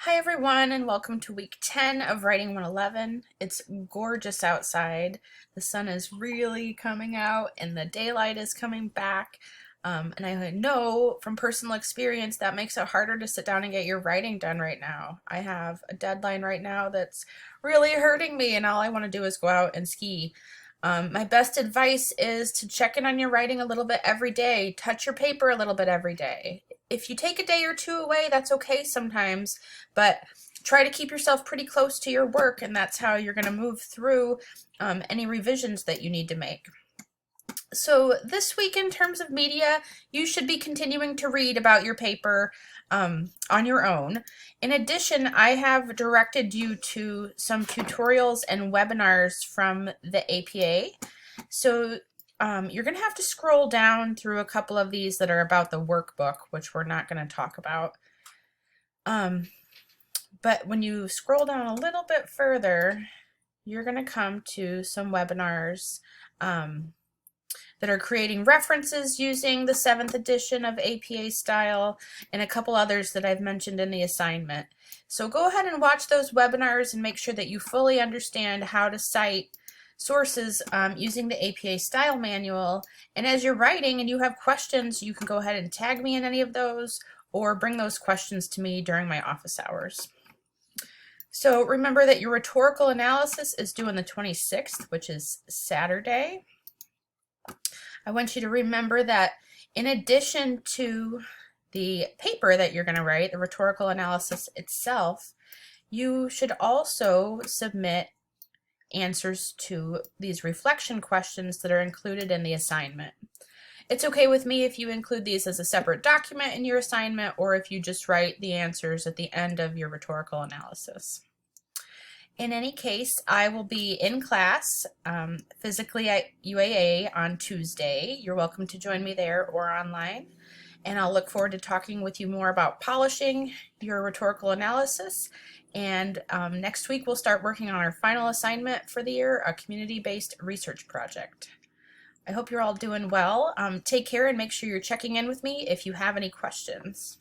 Hi everyone and welcome to week 10 of Writing 111. It's gorgeous outside. The sun is really coming out and the daylight is coming back. And I know from personal experience that makes it harder to sit down and get your writing done right now. I have a deadline right now that's really hurting me and all I want to do is go out and ski. My best advice is to check in on your writing a little bit every day. Touch your paper a little bit every day. If you take a day or two away, that's okay sometimes, but try to keep yourself pretty close to your work, and that's how you're going to move through any revisions that you need to make. So this week in terms of media, you should be continuing to read about your paper on your own. In addition, I have directed you to some tutorials and webinars from the APA. So you're going to have to scroll down through a couple of these that are about the workbook, which we're not going to talk about. But when you scroll down a little bit further, you're going to come to some webinars that are creating references using the 7th edition of APA style and a couple others that I've mentioned in the assignment. So go ahead and watch those webinars and make sure that you fully understand how to cite sources using the APA style manual. And as you're writing and you have questions, you can go ahead and tag me in any of those or bring those questions to me during my office hours. So remember that your rhetorical analysis is due on the 26th, which is Saturday. I want you to remember that in addition to the paper that you're going to write, the rhetorical analysis itself, you should also submit answers to these reflection questions that are included in the assignment. It's okay with me if you include these as a separate document in your assignment or if you just write the answers at the end of your rhetorical analysis. In any case, I will be in class physically at UAA on Tuesday. You're welcome to join me there or online. And I'll look forward to talking with you more about polishing your rhetorical analysis. And next week, we'll start working on our final assignment for the year, a community-based research project. I hope you're all doing well. Take care and make sure you're checking in with me if you have any questions.